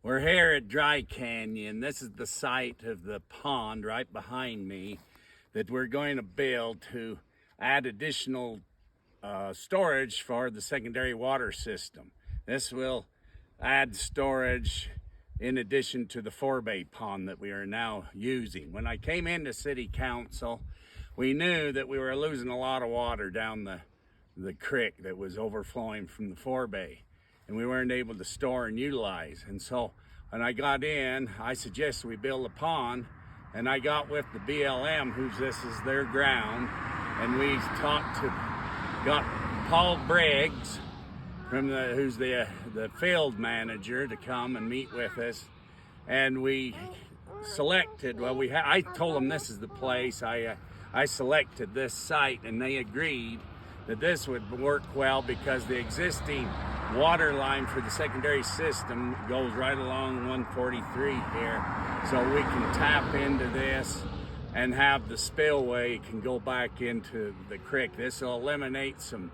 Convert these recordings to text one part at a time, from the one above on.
We're here at Dry Canyon. This is the site of the pond right behind me that we're going to build to add additional storage for the secondary water system. This will add storage in addition to the forebay pond that we are now using. When I came into City Council, we knew that we were losing a lot of water down the creek that was overflowing from the forebay, and we weren't able to store and utilize. And so when I got in, I suggested we build a pond, and I got with the BLM, this is their ground, and we got Paul Briggs who's the field manager, to come and meet with us, and we selected, I told them this is the place. I selected this site, and they agreed that this would work well because the existing water line for the secondary system goes right along 143 here, so we can tap into this and have the spillway can go back into the creek. This will eliminate some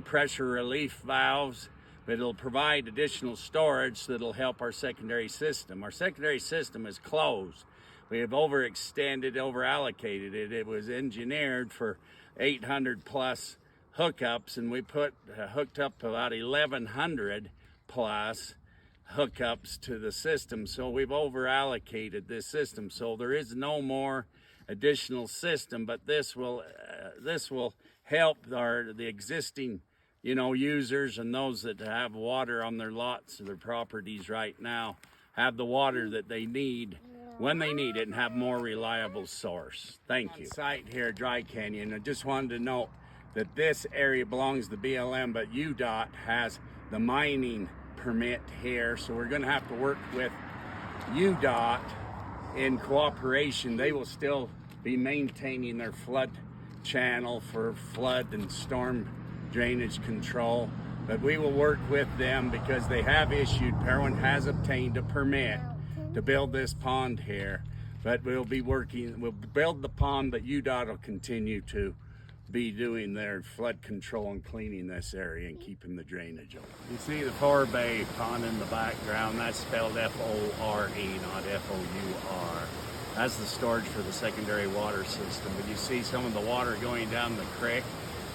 pressure relief valves, but it'll provide additional storage that'll help our secondary system. Our secondary system is closed. We have overextended, overallocated it. It was engineered for 800 plus hookups, and we hooked up about 1,100 plus hookups to the system. So we've overallocated this system. So there is no more additional system, but this will help the existing users and those that have water on their lots or their properties right now have the water that they need when they need it and have more reliable source. Thank you. Site here at Dry Canyon, I just wanted to note that this area belongs to BLM, but UDOT has the mining permit here, so we're going to have to work with UDOT in cooperation. They will still be maintaining their flood channel for flood and storm drainage control, but we will work with them because they have Parowan has obtained a permit to build this pond here, but we'll build the pond, but UDOT will continue to be doing their flood control and cleaning this area and keeping the drainage open. You see the forebay pond in the background, that's spelled F-O-R-E, not F-O-U-R. That's the storage for the secondary water system. But you see some of the water going down the creek.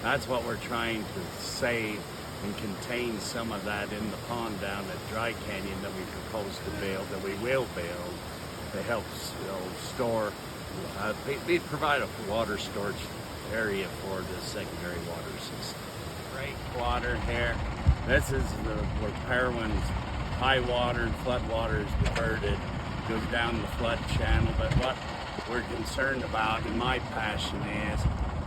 That's what we're trying to save and contain some of that in the pond down at Dry Canyon that we propose to build, that we will build to help store, provide a water storage area for the secondary water system. Great water here. This is where Parowan's high water and flood water is diverted, goes down the flood channel. But what we're concerned about, and my passion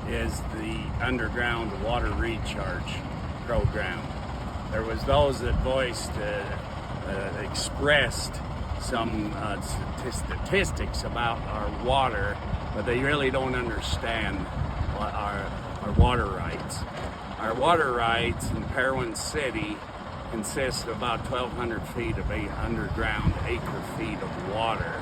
is the underground water recharge program. There was those that expressed some statistics about our water, but they really don't understand our water rights. Our water rights in Parowan City consist of about 1,200 feet of underground acre feet of water,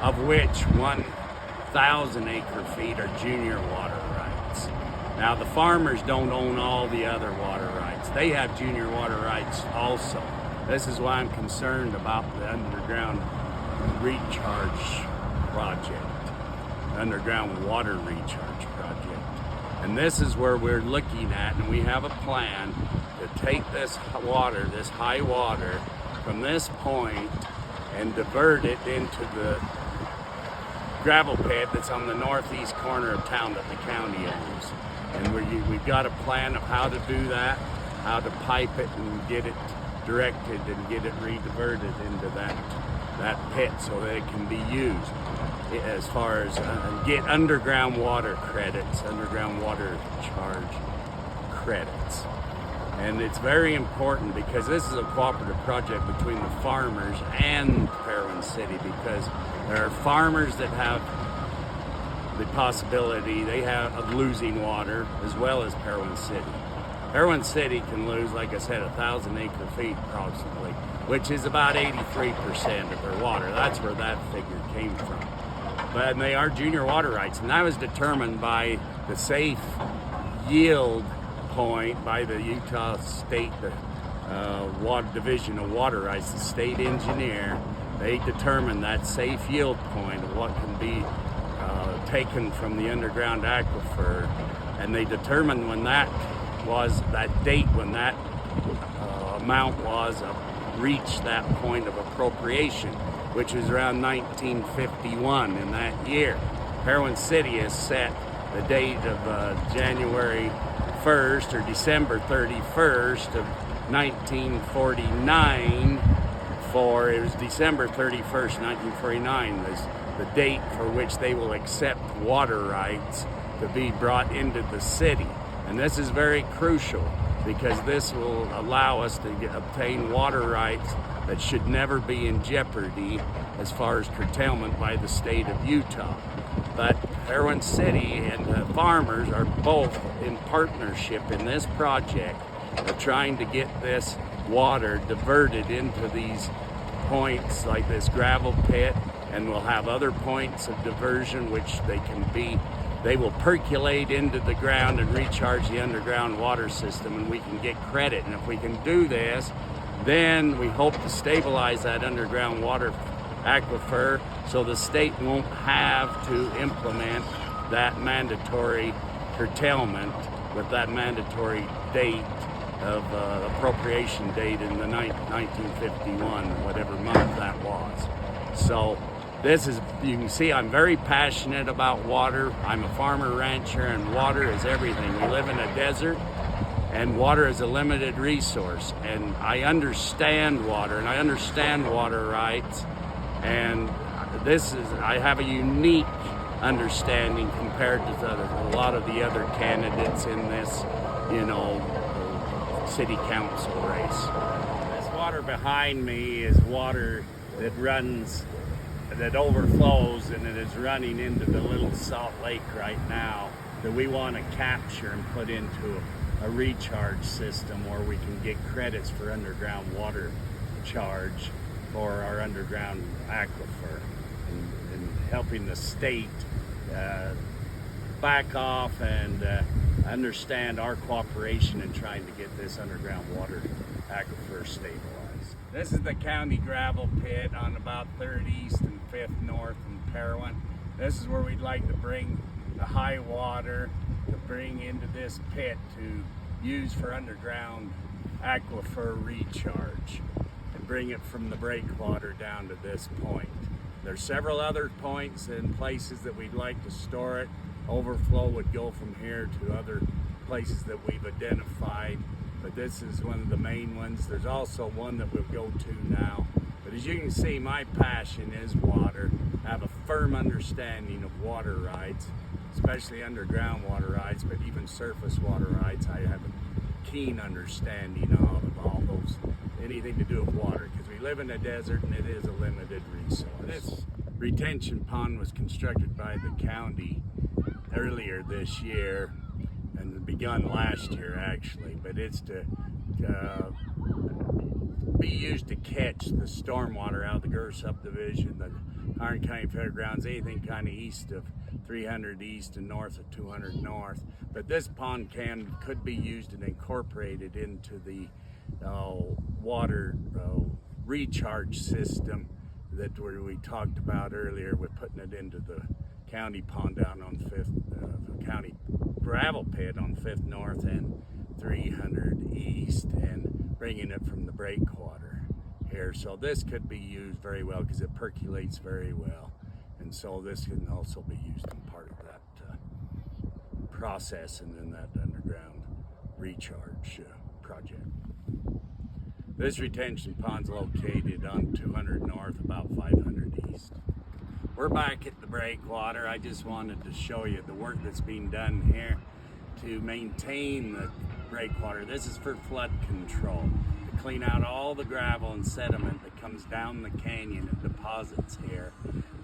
of which 1,000 acre feet are junior water rights. Now the farmers don't own all the other water rights. They have junior water rights also. This is why I'm concerned about the underground recharge project, underground water recharge project. And this is where we're looking at, and we have a plan to take this water, this high water, from this point and divert it into the gravel pit that's on the northeast corner of town that the county owns. And we've got a plan of how to do that, how to pipe it and get it directed and get it re-diverted into that pit so that it can be used as far as get underground water credits, underground water charge credits. And it's very important because this is a cooperative project between the farmers and Parowan City, because there are farmers that have the possibility of losing water as well as Parowan City. Parowan City can lose, like I said, 1,000 acre feet approximately, which is about 83% of their water. That's where that figure came from. But they are junior water rights, and that was determined by the safe yield point by the Utah State Water Division of Water Rights, the state engineer, they determined that safe yield point of what can be taken from the underground aquifer, and they determined when that date when that amount was reached that point of appropriation, which was around 1951. In that year, Parowan City has set the date of January 1st or December 31st of 1949 for, it was December 31st, 1949, was the date for which they will accept water rights to be brought into the city. And this is very crucial because this will allow us to obtain water rights that should never be in jeopardy as far as curtailment by the state of Utah. But Parowan City and the farmers are both in partnership in this project of trying to get this water diverted into these points like this gravel pit, and we'll have other points of diversion which they will percolate into the ground and recharge the underground water system, and we can get credit. And if we can do this, then we hope to stabilize that underground water aquifer so the state won't have to implement that mandatory curtailment with that mandatory date of appropriation date in the 1951, whatever month that was. So this is, you can see I'm very passionate about water. I'm a farmer rancher, and water is everything. We live in a desert, and water is a limited resource, and I understand water, and I understand water rights, and I have a unique understanding compared to a lot of the other candidates in this, city council race. This water behind me is water that overflows, and it is running into the Little Salt Lake right now that we want to capture and put into a recharge system where we can get credits for underground water charge for our underground aquifer, and helping the state back off and understand our cooperation in trying to get this underground water aquifer stabilized. This is the county gravel pit on about 3rd East and 5th North in Parowan. This is where we'd like to bring the high water to bring into this pit to use for underground aquifer recharge and bring it from the breakwater down to this point. There's several other points and places that we'd like to store it. Overflow would go from here to other places that we've identified, but this is one of the main ones. There's also one that we'll go to now. But as you can see, my passion is water. I have a firm understanding of water rights, especially underground water rights, but even surface water rights. I have a keen understanding of all those, anything to do with water, because we live in a desert and it is a limited resource. This retention pond was constructed by the county earlier this year, and begun last year actually, but it's to be used to catch the stormwater out of the Gurr subdivision, the Iron County Fairgrounds, anything kind of east of 300 east and north of 200 north. But this pond could be used and incorporated into the water recharge system that we talked about earlier. We're putting it into the county pond down on 5th, county gravel pit on 5th North and 300 East, and bringing it from the breakwater here. So this could be used very well because it percolates very well, and so this can also be used in part of that process and in that underground recharge project. This retention pond's located on 200 North, about 500 East. We're back at the breakwater. I just wanted to show you the work that's being done here to maintain the breakwater. This is for flood control, to clean out all the gravel and sediment that comes down the canyon and deposits here.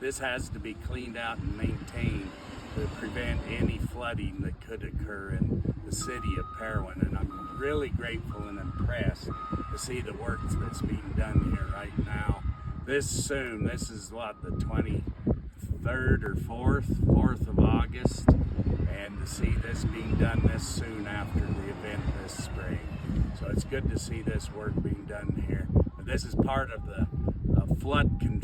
This has to be cleaned out and maintained to prevent any flooding that could occur in the city of Parowan. And I'm really grateful and impressed to see the work that's being done here right now. This is what, the 23rd or 4th of August, and to see this being done this soon after the event this spring. So it's good to see this work being done here. This is part of the flood control